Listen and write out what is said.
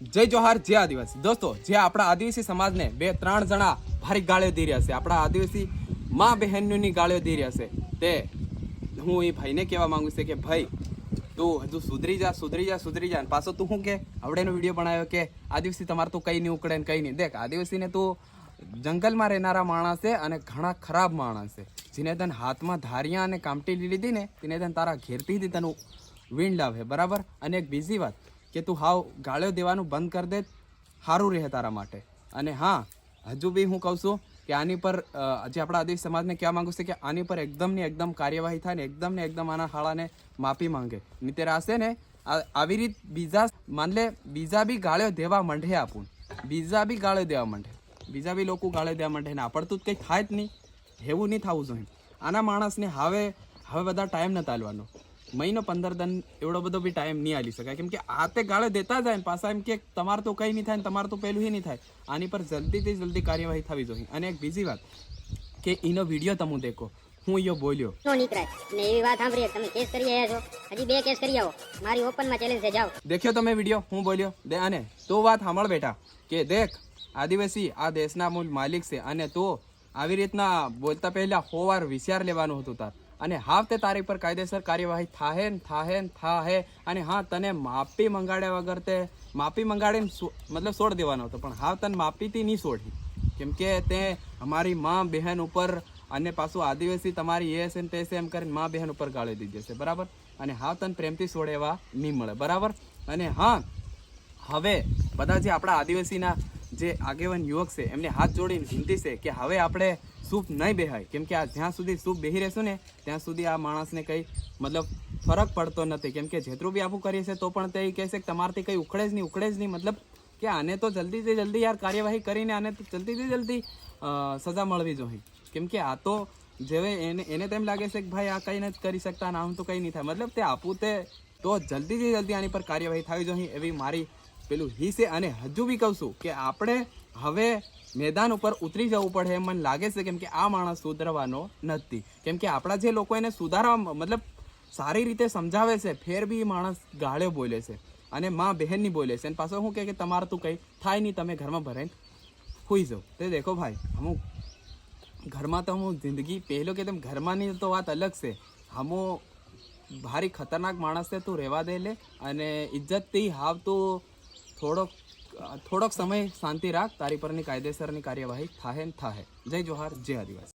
જય જોહાર, જય આદિવાસી દોસ્તો. જે આપણા આદિવાસી સમાજને 2-3 જણા ભારી ગાળ્યો દી રહ્યા છે, આપણા આદિવાસી મા બહેનોની ગાળ્યો દી રહ્યા છે, તે હું એ ભાઈને કહેવા માંગુ છું કે ભાઈ તું હજુ સુધરી જા. પાછો તું શું કે આવડેનો વિડીયો બનાવ્યો કે આદિવાસી તમારે તું કઈ નહીં ઉકળે ને કઈ નહીં. દેખ, આદિવાસીને તું જંગલમાં રહેનારા માણસ છે અને ઘણા ખરાબ માણસ છે. જેને તને હાથમાં ધારિયા અને કામટી લીધી ને તેને તને તારા ઘેરથી તને વીણ લાવે, બરાબર. અને એક બીજી વાત કે તું હાવ ગાળ્યો દેવાનું બંધ કરી દે, સારું રહે તારા માટે. અને હા, હજુ બી હું કહું છું કે આની પર જે આપણા આદિવાસી સમાજને કહેવા માંગુ છું કે આની પર એકદમ કાર્યવાહી થાય ને એકદમ આના હાળાને માફી માંગે. નીતેર હશે ને આવી રીત બીજા બી ગાળ્યો દેવા માંડે, બીજા બી લોકો ગાળ્યો દેવા માંડે ને આપડતું કંઈ થાય જ નહીં. એવું નહીં થવું જોઈએ. આના માણસને હવે બધા ટાઈમ નથી આલવાનો. મહિનો 15 દન એવડો બધો બી ટાઈમ નહીં આલી શકાય, કેમ કે આ તે ગાળે દેતા જાય ને પાછા એમ કે તમારે તો કંઈ નહીં થાય ને તમારે તો પેલું નહીં થાય. આની પર જલ્દીથી જલ્દી કાર્યવાહી થવી જોઈએ. અને એક બીજી વાત કે એનો વિડીયો તમે દેખો, હું યો બોલ્યો નો નીકળાય ને એવી વાત સાંભળીએ તમે કેસ કરી આવ્યા છો, હજી 2 કેસ કરી આવો. મારી ઓપનમાં ચેલેન્જ છે, જાઓ. દેખ્યો તમે વિડીયો હું બોલ્યો દે. અને તો વાત સાંભળ બેટા કે દેખ, આદિવાસી આ દેશના મૂળ માલિક છે અને તો આવી રીતના બોલતા પહેલા 100 વાર વિચાર લેવાનું હતું તાર. અને હાવ તે તારી પર કાયદેસર કાર્યવાહી થાહે. અને હા, તને માફી મંગાડ્યા વગર તે માફી મંગાડીને મતલબ છોડ દેવાનો હતો, પણ હાવ તને માફીથી નહીં છોડી, કેમ કે તે અમારી મા બહેન ઉપર અને પાછું આદિવાસી તમારી એ છે ને તે છે એમ કરીને મા બહેન ઉપર ગાળી દીધી છે, બરાબર. અને હાવ તને પ્રેમથી છોડે એવા નહીં મળે, બરાબર. અને હા, હવે બધા જે આપણા આદિવાસીના જે આગેવાન યુવક છે એમને હાથ જોડીને વિનંતી છે કે હવે આપણે સૂપ નહીં બેહાય, કેમ કે આ જ્યાં સુધી સૂપ બેહી રહેશું ને ત્યાં સુધી આ માણસને કંઈ મતલબ ફરક પડતો નથી. કેમ કે જેટલું બી આપણું કરીએ છીએ તો પણ તે કહે છે કે તમારાથી કંઈ ઉખડે જ નહીં, મતલબ કે આને તો જલ્દીથી જલ્દી યાર કાર્યવાહી કરીને આને તો જલ્દીથી જલ્દી સજા મળવી જોઈએ. કેમ કે આ તો જેવે એને તેમ લાગે છે કે ભાઈ આ કંઈ નથી કરી શકતા અને આમ તો કંઈ નહીં થાય, મતલબ તે આપવું તે તો જલ્દીથી જલ્દી આની પર કાર્યવાહી થવી જોઈએ એવી મારી પેલું હી છે. અને હજુ બી કહું છું કે આપણે હવે મેદાન ઉપર ઉતરી જવું પડે એમ મને લાગે છે, કેમ કે આ માણસ સુધરવાનો નથી. કેમ કે આપણા જે લોકો એને સુધારવા મતલબ સારી રીતે સમજાવે છે, ફેર બી માણસ ગાળ્યો બોલે છે અને મા બહેનની બોલે છે. અને પાછો શું કે તમારે તું કંઈ થાય નહીં, તમે ઘરમાં ભરાઈને સુઈ જાઓ. તે દેખો ભાઈ, હમું ઘરમાં તો હું જિંદગી પહેલો કે તેમ ઘરમાંની તો વાત અલગ છે. હમો ભારી ખતરનાક માણસ છે, તું રહેવા દે લે અને ઇજ્જતથી હાવ તું થોડોક સમય શાંતિ રાખ. તારી પરની કાયદેસરની કાર્યવાહી થાહે. જય જોહાર, જય આદિવાસી.